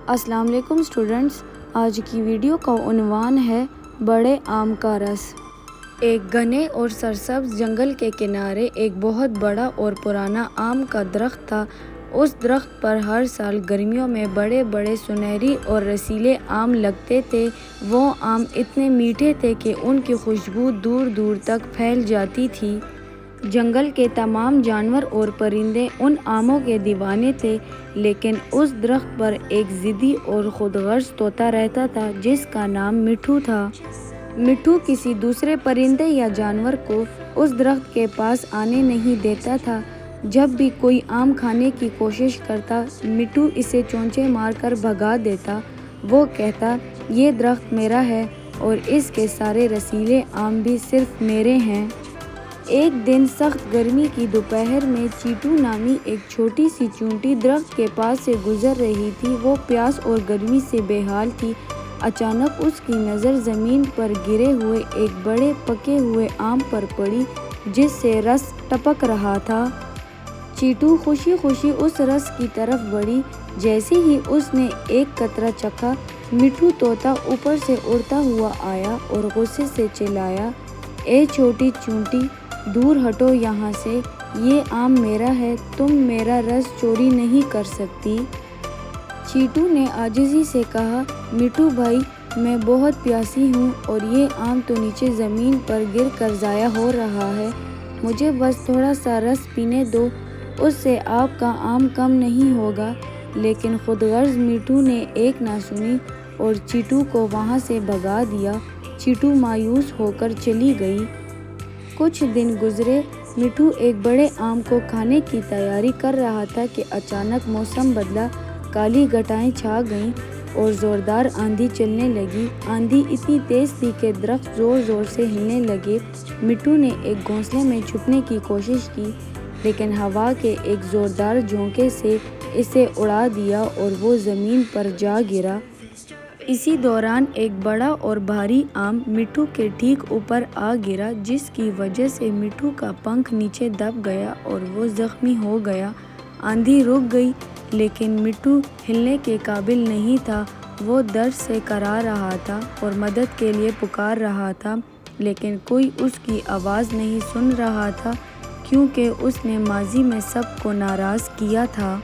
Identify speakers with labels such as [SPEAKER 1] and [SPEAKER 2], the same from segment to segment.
[SPEAKER 1] السلام علیکم اسٹوڈنٹس، آج کی ویڈیو کا عنوان ہے بڑے آم کا رس۔ ایک گھنے اور سرسبز جنگل کے کنارے ایک بہت بڑا اور پرانا آم کا درخت تھا۔ اس درخت پر ہر سال گرمیوں میں بڑے بڑے سنہری اور رسیلے آم لگتے تھے۔ وہ آم اتنے میٹھے تھے کہ ان کی خوشبو دور دور تک پھیل جاتی تھی۔ جنگل کے تمام جانور اور پرندے ان آموں کے دیوانے تھے، لیکن اس درخت پر ایک ضدی اور خود غرض طوطا رہتا تھا جس کا نام مٹھو تھا۔ مٹھو کسی دوسرے پرندے یا جانور کو اس درخت کے پاس آنے نہیں دیتا تھا۔ جب بھی کوئی آم کھانے کی کوشش کرتا، مٹھو اسے چونچے مار کر بھگا دیتا۔ وہ کہتا، یہ درخت میرا ہے اور اس کے سارے رسیلے آم بھی صرف میرے ہیں۔ ایک دن سخت گرمی کی دوپہر میں چیٹو نامی ایک چھوٹی سی چیونٹی درخت کے پاس سے گزر رہی تھی۔ وہ پیاس اور گرمی سے بے حال تھی۔ اچانک اس کی نظر زمین پر گرے ہوئے ایک بڑے پکے ہوئے آم پر پڑی جس سے رس ٹپک رہا تھا۔ چیٹو خوشی خوشی اس رس کی طرف بڑھی۔ جیسے ہی اس نے ایک قطرہ چکھا، مٹھو طوطا اوپر سے اڑتا ہوا آیا اور غصے سے چلایا، اے چھوٹی چیونٹی، دور ہٹو یہاں سے، یہ آم میرا ہے، تم میرا رس چوری نہیں کر سکتی۔ چیٹو نے عاجزی سے کہا، مٹھو بھائی، میں بہت پیاسی ہوں اور یہ آم تو نیچے زمین پر گر کر ضائع ہو رہا ہے، مجھے بس تھوڑا سا رس پینے دو، اس سے آپ کا آم کم نہیں ہوگا۔ لیکن خود غرض مٹھو نے ایک نہ سنی اور چیٹو کو وہاں سے بھگا دیا۔ چیٹو مایوس ہو کر چلی گئی۔ کچھ دن گزرے، مٹھو ایک بڑے آم کو کھانے کی تیاری کر رہا تھا کہ اچانک موسم بدلا، کالی گھٹائیں چھا گئیں اور زوردار آندھی چلنے لگی۔ آندھی اتنی تیز تھی کہ درخت زور زور سے ہلنے لگے۔ مٹھو نے ایک گھونسلے میں چھپنے کی کوشش کی، لیکن ہوا کے ایک زوردار جھونکے سے اسے اڑا دیا اور وہ زمین پر جا گرا۔ اسی دوران ایک بڑا اور بھاری آم مٹھو کے ٹھیک اوپر آ گرا، جس کی وجہ سے مٹھو کا پنکھ نیچے دب گیا اور وہ زخمی ہو گیا۔ آندھی رک گئی، لیکن مٹھو ہلنے کے قابل نہیں تھا۔ وہ درد سے کرا رہا تھا اور مدد کے لیے پکار رہا تھا، لیکن کوئی اس کی آواز نہیں سن رہا تھا، کیونکہ اس نے ماضی میں سب کو ناراض کیا تھا۔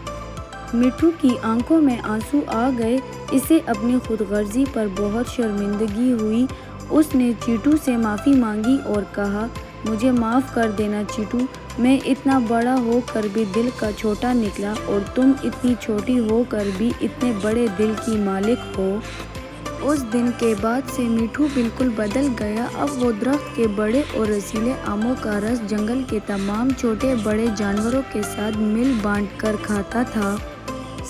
[SPEAKER 1] مٹھو کی آنکھوں میں آنسو آ گئے، اسے اپنی خود غرضی پر بہت شرمندگی ہوئی۔ اس نے چیٹو سے معافی مانگی اور کہا، مجھے معاف کر دینا چیٹو، میں اتنا بڑا ہو کر بھی دل کا چھوٹا نکلا اور تم اتنی چھوٹی ہو کر بھی اتنے بڑے دل کی مالک ہو۔ اس دن کے بعد سے مٹھو بالکل بدل گیا۔ اب وہ درخت کے بڑے اور رسیلے آموں کا رس جنگل کے تمام چھوٹے بڑے جانوروں کے ساتھ مل بانٹ کر کھاتا تھا۔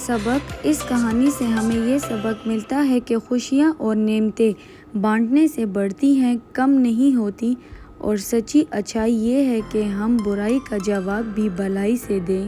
[SPEAKER 1] سبق: اس کہانی سے ہمیں یہ سبق ملتا ہے کہ خوشیاں اور نعمتیں بانٹنے سے بڑھتی ہیں، کم نہیں ہوتی، اور سچی اچھائی یہ ہے کہ ہم برائی کا جواب بھی بھلائی سے دیں۔